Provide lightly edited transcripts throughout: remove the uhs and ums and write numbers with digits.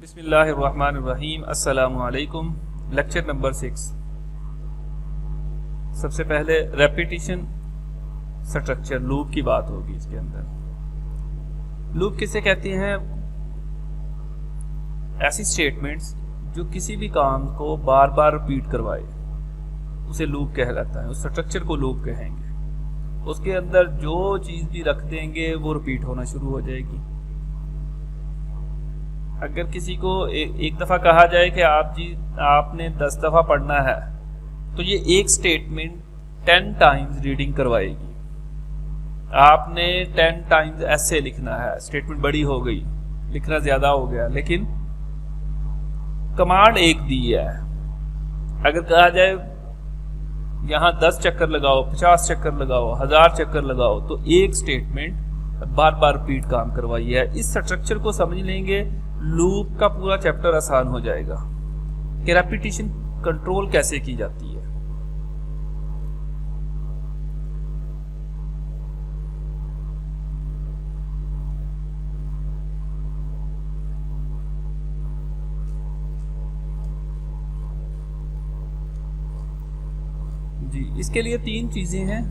बिस्मिल्लाहिर्रहमानिर्रहीम। अस्सलामु अलैकुम। Lecture number 6। सबसे पहले रेपिटिशन स्ट्रक्चर लूप की बात होगी। इसके अंदर लूप किसे कहते हैं? ऐसी स्टेटमेंट्स जो किसी भी काम को बार बार रिपीट करवाए उसे लूप कहलाता है। उस स्ट्रक्चर को लूप कहेंगे। उसके अंदर जो चीज़ भी रख देंगे वो रिपीट होना शुरू हो जाएगी। अगर किसी को एक दफ़ा कहा जाए कि आपने 10 दफ़ा पढ़ना है, तो ये एक स्टेटमेंट 10 टाइम्स रीडिंग करवाएगी। आपने 10 टाइम्स ऐसे लिखना है। स्टेटमेंट बड़ी हो गई, लिखना ज़्यादा हो गया, लेकिन कमांड एक दी है। अगर कहा जाए यहाँ 10 चक्कर लगाओ, 50 चक्कर लगाओ, 1000 चक्कर लगाओ, तो एक स्टेटमेंट बार बार रिपीट काम करवाई है। इस स्ट्रक्चर को समझ लेंगे, लूप का पूरा चैप्टर आसान हो जाएगा कि रेपिटिशन कंट्रोल कैसे की जाती है। जी, इसके लिए 3 चीजें हैं।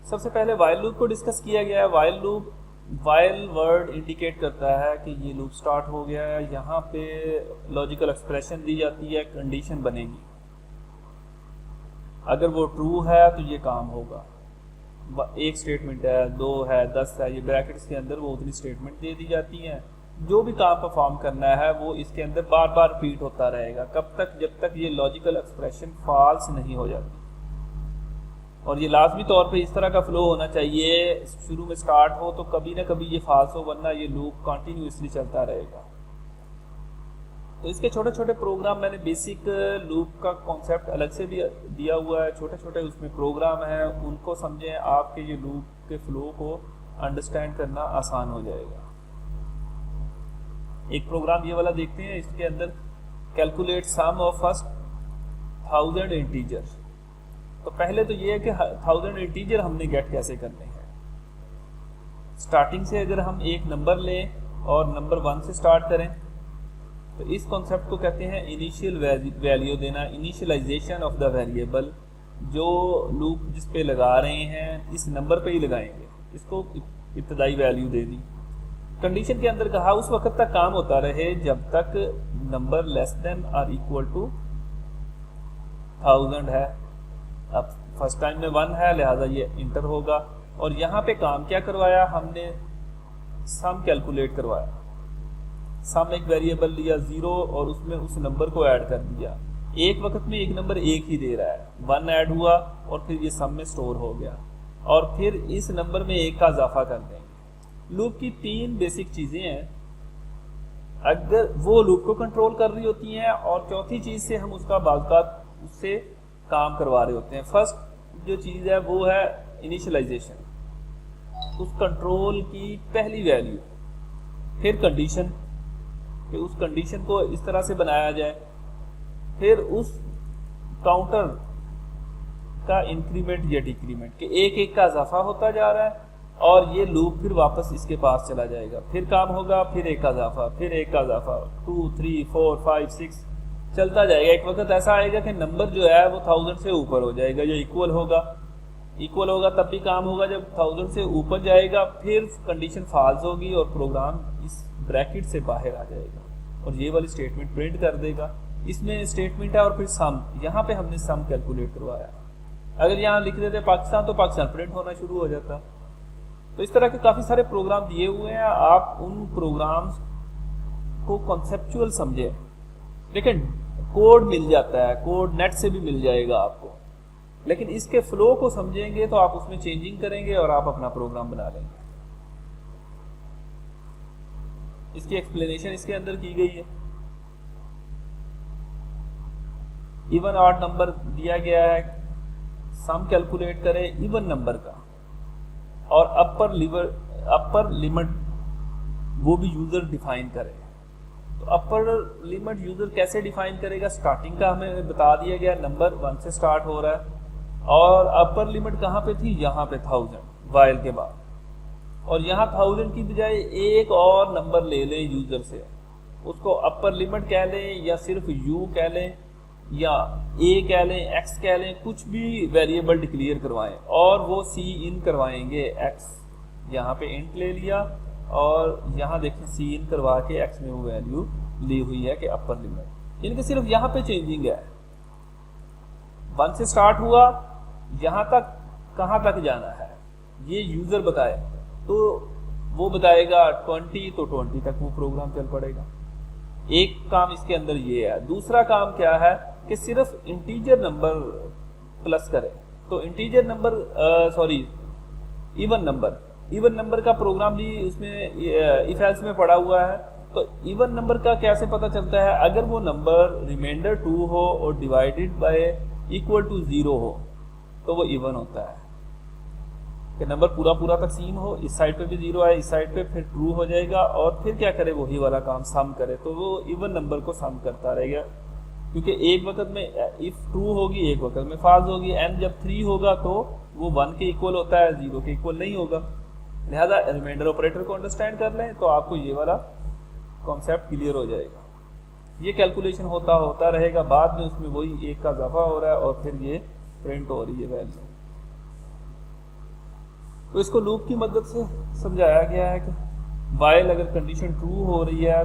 सबसे पहले वाइल लूप को डिस्कस किया गया है। वाइल वर्ड इंडिकेट करता है कि ये लूप स्टार्ट हो गया है। यहाँ पे लॉजिकल एक्सप्रेशन दी जाती है, कंडीशन बनेगी। अगर वो ट्रू है तो ये काम होगा। एक स्टेटमेंट है, 2 है, 10 है, ये ब्रैकेट्स के अंदर वो उतनी स्टेटमेंट दे दी जाती हैं। जो भी काम परफॉर्म करना है वो इसके अंदर बार बार रिपीट होता रहेगा। कब तक? जब तक ये लॉजिकल एक्सप्रेशन फॉल्स नहीं हो जाती। और ये लाजमी तौर पे इस तरह का फ्लो होना चाहिए, शुरू में स्टार्ट हो तो कभी ना कभी ये फॉल्स हो, वरना ये लूप कंटिन्यूसली चलता रहेगा। तो इसके छोटे छोटे प्रोग्राम, मैंने बेसिक लूप का कॉन्सेप्ट अलग से भी दिया हुआ है। छोटे छोटे उसमें प्रोग्राम हैं, उनको समझें, आपके ये लूप के फ्लो को अंडरस्टैंड करना आसान हो जाएगा। एक प्रोग्राम ये वाला देखते हैं। इसके अंदर calculate sum of first 1000 integer. तो पहले तो ये है कि 1000 इंटीजर हमने गेट कैसे करने हैं। स्टार्टिंग से अगर हम एक नंबर लें और नंबर 1 से स्टार्ट करें, तो इस कॉन्सेप्ट को कहते हैं इनिशियल वैल्यू देना, इनिशियलाइजेशन ऑफ द वेरिएबल। जो लूप जिस पे लगा रहे हैं इस नंबर पे ही लगाएंगे, इसको इब्तदाई वैल्यू दे दी। कंडीशन के अंदर कहा उस वक्त तक काम होता रहे जब तक नंबर लेस देन और इक्वल टू 1000 है। अब फर्स्ट टाइम में 1 है, लिहाजा ये इंटर होगा। और यहाँ पे काम क्या करवाया हमने? सम कैलकुलेट करवाया। सम एक वेरिएबल लिया 0 और उसमें उस नंबर को ऐड कर दिया। एक वक्त में एक नंबर एक ही दे रहा है, 1 ऐड हुआ और फिर ये सम में स्टोर हो गया। और फिर इस नंबर में 1 का इजाफा कर देंगे। लूप की 3 बेसिक चीजें हैं, अगर वो लूप को कंट्रोल कर रही होती हैं। और चौथी चीज से हम उसका बाज़ात उससे काम करवा रहे होते हैं। फर्स्ट जो चीज़ है वो है इनिशियलाइजेशन, उस कंट्रोल की पहली वैल्यू। फिर कंडीशन, कि उस कंडीशन को इस तरह से बनाया जाए। फिर उस काउंटर का इंक्रीमेंट या डिक्रीमेंट, कि एक एक का इजाफा होता जा रहा है और ये लूप फिर वापस इसके पास चला जाएगा। फिर काम होगा, फिर एक का इजाफा, फिर एक का इजाफा, 2 3 4 5 6 चलता जाएगा। एक वक्त ऐसा आएगा कि नंबर जो है वो 1000 से ऊपर हो जाएगा या इक्वल होगा। इक्वल होगा तब भी काम होगा जब 1000 से ऊपर जाएगा। फिर कंडीशन फॉल्स होगी और प्रोग्राम इस ब्रैकेट से बाहर आ जाएगा और ये वाली स्टेटमेंट प्रिंट कर देगा। इसमें स्टेटमेंट है और फिर सम, यहाँ पे हमने सम कैलकुलेट करवाया। अगर यहाँ लिख देते पाकिस्तान तो पाकिस्तान प्रिंट होना शुरू हो जाता। तो इस तरह के काफ़ी सारे प्रोग्राम दिए हुए हैं। आप उन प्रोग्राम्स को कॉन्सेप्चुअल समझे। लेकिन कोड मिल जाता है, कोड नेट से भी मिल जाएगा आपको, लेकिन इसके फ्लो को समझेंगे तो आप उसमें चेंजिंग करेंगे और आप अपना प्रोग्राम बना लेंगे। इसकी एक्सप्लेनेशन इसके अंदर की गई है। इवन ऑड नंबर दिया गया है, सम कैलकुलेट करें इवन नंबर का। और अपर लिमिट वो भी यूजर डिफाइन करे। तो अपर लिमिट यूजर कैसे डिफाइन करेगा? स्टार्टिंग का हमें बता दिया गया, नंबर 1 से स्टार्ट हो रहा है और अपर लिमिट कहाँ पे थी? यहाँ पे 1000 वाइल के बाद। और यहाँ 1000 की बजाय एक और नंबर ले लें यूजर से, उसको अपर लिमिट कह लें या सिर्फ यू कह लें या ए कह लें, एक्स कह लें, कुछ भी वेरिएबल डिक्लेयर करवाएं और वो सी इन करवाएंगे एक्स। यहाँ पे इंट ले लिया और यहाँ देखें सी इन करवा के एक्स में वो वैल्यू ली हुई है कि अपर लिमिट, इनके सिर्फ यहाँ पे चेंजिंग है। 1 से स्टार्ट हुआ, यहाँ तक कहाँ तक जाना है ये यूजर बताए, तो वो बताएगा 20, तो 20 तक वो प्रोग्राम चल पड़ेगा। एक काम इसके अंदर ये है। दूसरा काम क्या है कि सिर्फ इंटीजर नंबर प्लस करें, तो इंटीजर नंबर इवन नंबर का प्रोग्राम भी उसमें इफ एल्स में पड़ा हुआ है। तो इवन नंबर का कैसे पता चलता है, अगर वो नंबर रिमाइंडर 2 हो और डिवाइडेड बाय इक्वल टू 0 हो तो वो इवन होता है, कि नंबर पूरा तकसीम हो, इस साइड पे भी 0 है, इस साइड पे फिर ट्रू हो जाएगा और फिर क्या करे वही वाला काम सम करे, तो वो इवन नंबर को सम करता रहेगा। क्योंकि एक वक्त में इफ ट्रू होगी, एक वक्त में फॉल्स होगी, एंड जब 3 होगा तो वो 1 के इक्वल होता है, 0 के इक्वल नहीं होगा। लिहाजा रिमाइंडर ऑपरेटर को अंडरस्टैंड कर लें तो आपको ये वाला कॉन्सेप्ट क्लियर हो जाएगा। ये कैलकुलेशन होता रहेगा, बाद में उसमें वही एक का इजाफा हो रहा है और फिर ये प्रिंट हो रही है वैल्यू। तो इसको लूप की मदद से समझाया गया है कि वाइल अगर कंडीशन ट्रू हो रही है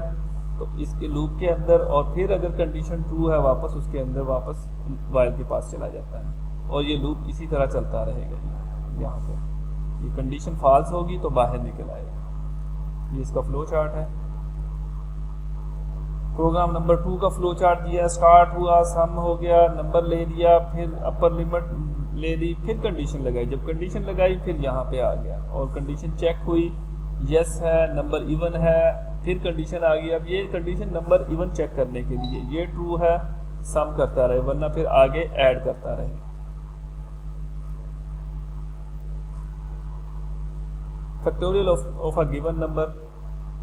तो इसके लूप के अंदर, और फिर अगर कंडीशन ट्रू है वापस उसके अंदर वापस वाइल के पास चला जाता है और ये लूप इसी तरह चलता रहेगा। यहाँ पे ये कंडीशन फॉल्स होगी तो बाहर निकल आएगा। ये इसका फ्लो चार्ट है। प्रोग्राम नंबर 2 का फ्लो चार्ट दिया, स्टार्ट हुआ, सम हो गया, नंबर ले लिया, फिर अपर लिमिट ले ली, फिर कंडीशन लगाई, जब कंडीशन लगाई फिर यहाँ पे आ गया और कंडीशन चेक हुई, यस है, नंबर इवन है, फिर कंडीशन आ गई। अब ये कंडीशन नंबर इवन चेक करने के लिए ये ट्रू है, सम करता रहे, वरना फिर आगे ऐड करता रहे। Factorial of a given number,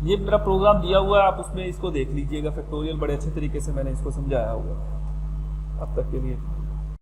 ये मेरा प्रोग्राम दिया हुआ है, आप उसमें इसको देख लीजिएगा। फैक्टोरियल बड़े अच्छे तरीके से मैंने इसको समझाया हुआ है। अब तक के लिए